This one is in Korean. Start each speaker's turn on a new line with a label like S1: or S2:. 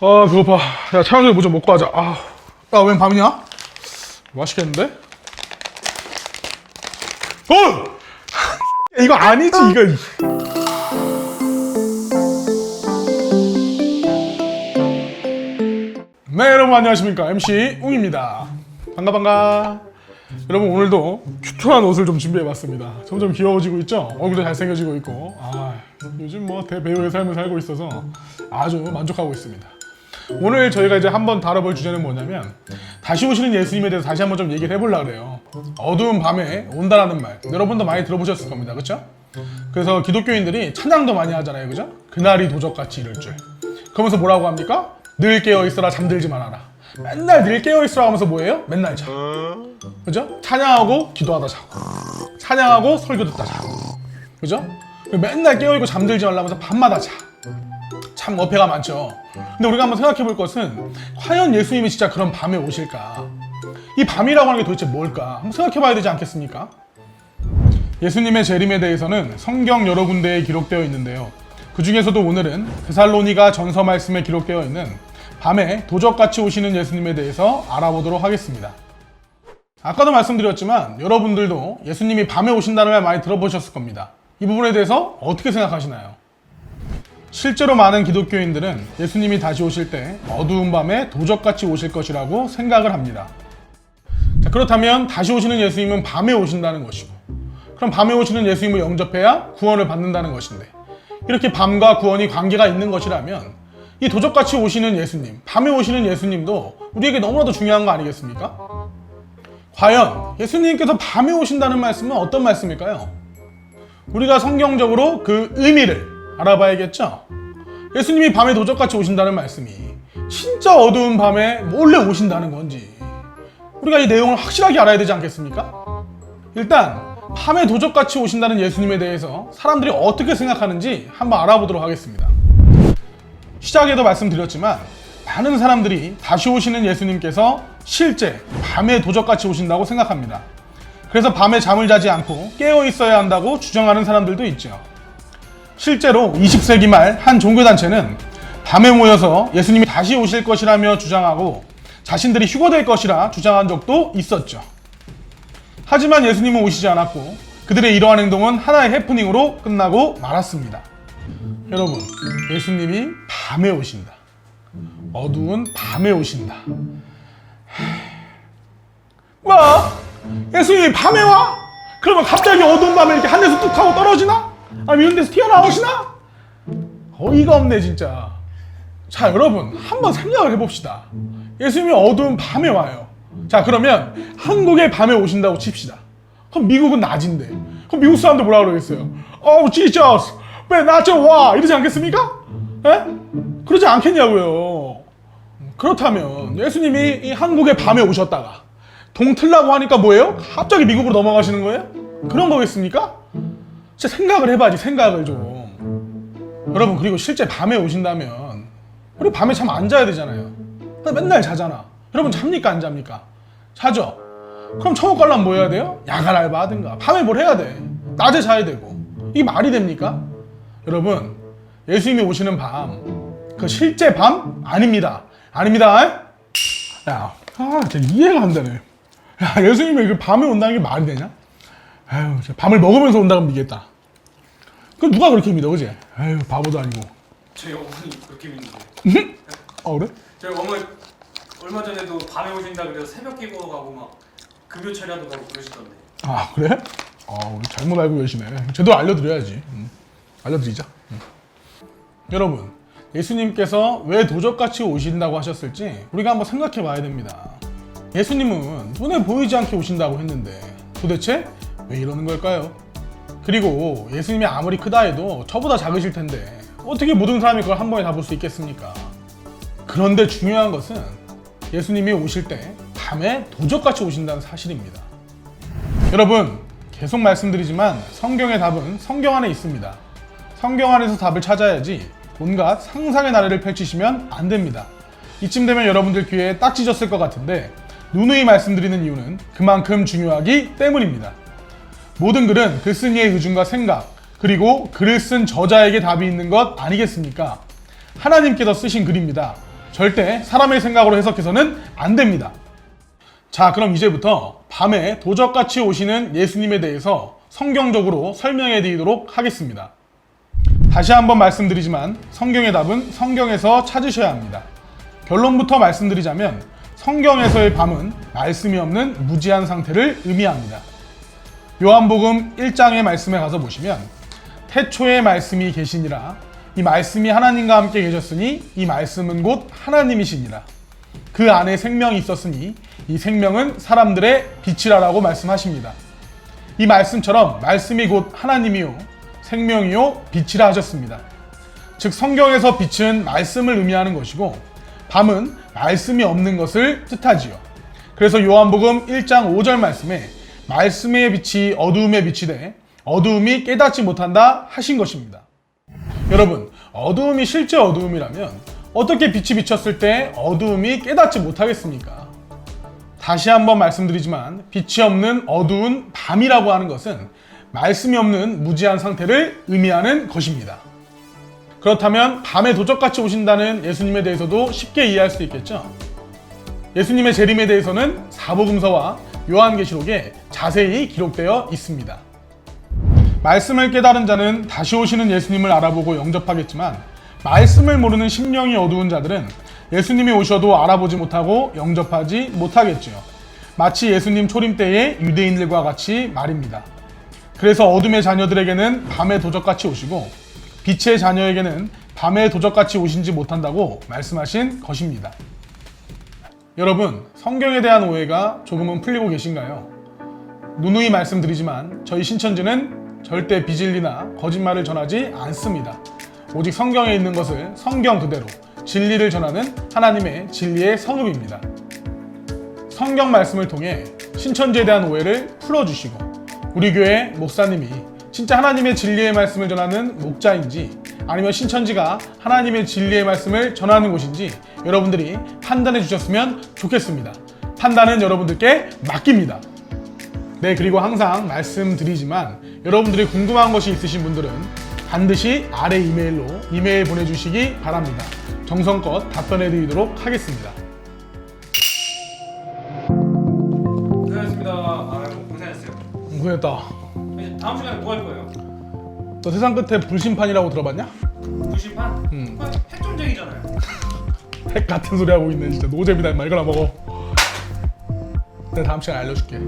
S1: 아 배고파. 야 차영이 뭐 좀 먹고 하자. 웬 밤이냐? 맛있겠는데? 이거 아니지 이거. 네 여러분 안녕하십니까, MC 웅입니다. 반가. 여러분 오늘도 큐트한 옷을 좀 준비해봤습니다. 점점 귀여워지고 있죠? 얼굴도 잘생겨지고 있고 요즘 뭐 대배우의 삶을 살고 있어서 아주 만족하고 있습니다. 오늘 저희가 이제 한번 다뤄볼 주제는 뭐냐면, 다시 오시는 예수님에 대해서 다시 한번 좀 얘기를 해보려고 해요. 어두운 밤에 온다라는 말 여러분도 많이 들어보셨을 겁니다, 그쵸? 그래서 기독교인들이 찬양도 많이 하잖아요, 그죠? 그날이 도적같이 이를 줄. 그러면서 뭐라고 합니까? 늘 깨어있어라 잠들지 말아라. 맨날 늘 깨어있으라 하면서 뭐예요? 맨날 자. 그죠? 찬양하고 기도하다 자고, 찬양하고 설교 듣다 자고, 그죠? 맨날 깨어있고 잠들지 말라면서 밤마다 자. 참 어폐가 많죠. 근데 우리가 한번 생각해 볼 것은, 과연 예수님이 진짜 그런 밤에 오실까? 이 밤이라고 하는 게 도대체 뭘까? 한번 생각해 봐야 되지 않겠습니까? 예수님의 재림에 대해서는 성경 여러 군데에 기록되어 있는데요. 그 중에서도 오늘은 데살로니가 전서 말씀에 기록되어 있는 밤에 도적같이 오시는 예수님에 대해서 알아보도록 하겠습니다. 아까도 말씀드렸지만 여러분들도 예수님이 밤에 오신다는 말 많이 들어보셨을 겁니다. 이 부분에 대해서 어떻게 생각하시나요? 실제로 많은 기독교인들은 예수님이 다시 오실 때 어두운 밤에 도적같이 오실 것이라고 생각을 합니다. 자, 그렇다면 다시 오시는 예수님은 밤에 오신다는 것이고, 그럼 밤에 오시는 예수님을 영접해야 구원을 받는다는 것인데, 이렇게 밤과 구원이 관계가 있는 것이라면 이 도적같이 오시는 예수님, 밤에 오시는 예수님도 우리에게 너무나도 중요한 거 아니겠습니까? 과연 예수님께서 밤에 오신다는 말씀은 어떤 말씀일까요? 우리가 성경적으로 그 의미를 알아봐야겠죠? 예수님이 밤에 도적같이 오신다는 말씀이 진짜 어두운 밤에 몰래 오신다는 건지 우리가 이 내용을 확실하게 알아야 되지 않겠습니까? 일단 밤에 도적같이 오신다는 예수님에 대해서 사람들이 어떻게 생각하는지 한번 알아보도록 하겠습니다. 시작에도 말씀드렸지만 많은 사람들이 다시 오시는 예수님께서 실제 밤에 도적같이 오신다고 생각합니다. 그래서 밤에 잠을 자지 않고 깨어 있어야 한다고 주장하는 사람들도 있죠. 실제로 20세기 말 한 종교단체는 밤에 모여서 예수님이 다시 오실 것이라며 주장하고 자신들이 휴거될 것이라 주장한 적도 있었죠. 하지만 예수님은 오시지 않았고 그들의 이러한 행동은 하나의 해프닝으로 끝나고 말았습니다. 여러분, 예수님이 밤에 오신다. 어두운 밤에 오신다. 뭐? 예수님이 밤에 와? 그러면 갑자기 어두운 밤에 이렇게 하늘에서 뚝 하고 떨어지나? 아니면 이런 데서 튀어나오시나? 어이가 없네 진짜. 자 여러분, 한번 생각을 해봅시다. 예수님이 어두운 밤에 와요. 자 그러면 한국에 밤에 오신다고 칩시다. 그럼 미국은 낮인데, 그럼 미국 사람들 뭐라 그러겠어요? 지저스 왜 낮에 와? 이러지 않겠습니까? 에? 그러지 않겠냐고요. 그렇다면 예수님이 이 한국에 밤에 오셨다가 동틀라고 하니까 뭐예요? 갑자기 미국으로 넘어가시는 거예요? 그런 거겠습니까? 진짜 생각을 해봐야지, 생각을 좀. 여러분, 그리고 실제 밤에 오신다면 우리 밤에 잠 안 자야 되잖아요. 맨날 자잖아. 여러분 잡니까 안 잡니까? 자죠. 그럼 천국 가려면 뭐 해야 돼요? 야간 알바 하든가 밤에 뭘 해야 돼. 낮에 자야 되고. 이게 말이 됩니까? 여러분, 예수님이 오시는 밤, 그 실제 밤 아닙니다. 아닙니다. 야, 진짜 이해가 안 되네. 야, 예수님이 그 밤에 온다는 게 말이 되냐? 아유, 밤을 먹으면서 온다고 믿겠다. 그 누가 그렇게 믿어, 그지? 아유, 바보도 아니고.
S2: 저희 어머니 그렇게 믿는데.
S1: 그래?
S2: 저희 어머니 얼마 전에도 밤에 오신다 그래서 새벽 기도 가고 막 금요 철야도 가고 그러시던데.
S1: 그래? 우리 잘못 알고 계시네. 제대로 알려드려야지. 알려드리자. 여러분, 예수님께서 왜 도적같이 오신다고 하셨을지 우리가 한번 생각해 봐야 됩니다. 예수님은 눈에 보이지 않게 오신다고 했는데 도대체 왜 이러는 걸까요? 그리고 예수님이 아무리 크다 해도 저보다 작으실 텐데 어떻게 모든 사람이 그걸 한 번에 다 볼 수 있겠습니까? 그런데 중요한 것은 예수님이 오실 때 밤에 도적같이 오신다는 사실입니다. 여러분, 계속 말씀드리지만 성경의 답은 성경 안에 있습니다. 성경 안에서 답을 찾아야지 온갖 상상의 나래를 펼치시면 안 됩니다. 이쯤 되면 여러분들 귀에 딱 찢었을 것 같은데 누누이 말씀드리는 이유는 그만큼 중요하기 때문입니다. 모든 글은 글쓴 이의 의중과 생각, 그리고 글을 쓴 저자에게 답이 있는 것 아니겠습니까? 하나님께서 쓰신 글입니다. 절대 사람의 생각으로 해석해서는 안 됩니다. 자, 그럼 이제부터 밤에 도적같이 오시는 예수님에 대해서 성경적으로 설명해 드리도록 하겠습니다. 다시 한번 말씀드리지만 성경의 답은 성경에서 찾으셔야 합니다. 결론부터 말씀드리자면 성경에서의 밤은 말씀이 없는 무지한 상태를 의미합니다. 요한복음 1장의 말씀에 가서 보시면 태초에 말씀이 계시니라 이 말씀이 하나님과 함께 계셨으니 이 말씀은 곧 하나님이시니라 그 안에 생명이 있었으니 이 생명은 사람들의 빛이라라고 말씀하십니다. 이 말씀처럼 말씀이 곧 하나님이요 생명이요 빛이라 하셨습니다. 즉 성경에서 빛은 말씀을 의미하는 것이고 밤은 말씀이 없는 것을 뜻하지요. 그래서 요한복음 1장 5절 말씀에 말씀의 빛이 어두움에 비치되 어두움이 깨닫지 못한다 하신 것입니다. 여러분, 어두움이 실제 어두움이라면 어떻게 빛이 비쳤을 때 어두움이 깨닫지 못하겠습니까? 다시 한번 말씀드리지만 빛이 없는 어두운 밤이라고 하는 것은 말씀이 없는 무지한 상태를 의미하는 것입니다. 그렇다면 밤에 도적같이 오신다는 예수님에 대해서도 쉽게 이해할 수 있겠죠? 예수님의 재림에 대해서는 사복음서와 요한계시록에 자세히 기록되어 있습니다. 말씀을 깨달은 자는 다시 오시는 예수님을 알아보고 영접하겠지만 말씀을 모르는 심령이 어두운 자들은 예수님이 오셔도 알아보지 못하고 영접하지 못하겠지요. 마치 예수님 초림 때의 유대인들과 같이 말입니다. 그래서 어둠의 자녀들에게는 밤에 도적같이 오시고 빛의 자녀에게는 밤에 도적같이 오신지 못한다고 말씀하신 것입니다. 여러분, 성경에 대한 오해가 조금은 풀리고 계신가요? 누누이 말씀드리지만 저희 신천지는 절대 비진리나 거짓말을 전하지 않습니다. 오직 성경에 있는 것을 성경 그대로 진리를 전하는 하나님의 진리의 성읍입니다. 성경 말씀을 통해 신천지에 대한 오해를 풀어주시고 우리 교회 목사님이 진짜 하나님의 진리의 말씀을 전하는 목자인지 아니면 신천지가 하나님의 진리의 말씀을 전하는 곳인지 여러분들이 판단해 주셨으면 좋겠습니다. 판단은 여러분들께 맡깁니다. 네, 그리고 항상 말씀드리지만 여러분들이 궁금한 것이 있으신 분들은 반드시 아래 이메일로 이메일 보내주시기 바랍니다. 정성껏 답변해 드리도록 하겠습니다.
S2: 고생하셨습니다. 아유, 고생하셨어요.
S1: 고생했다.
S2: 이제 다음 시간에 뭐 할 거예요?
S1: 너 세상 끝에 불심판이라고 들어봤냐?
S2: 불심판? 핵전쟁이잖아요.
S1: 핵 같은 소리 하고 있네 진짜. 노잼이다. 말 거나 먹어. 내가 다음 시간에 알려줄게.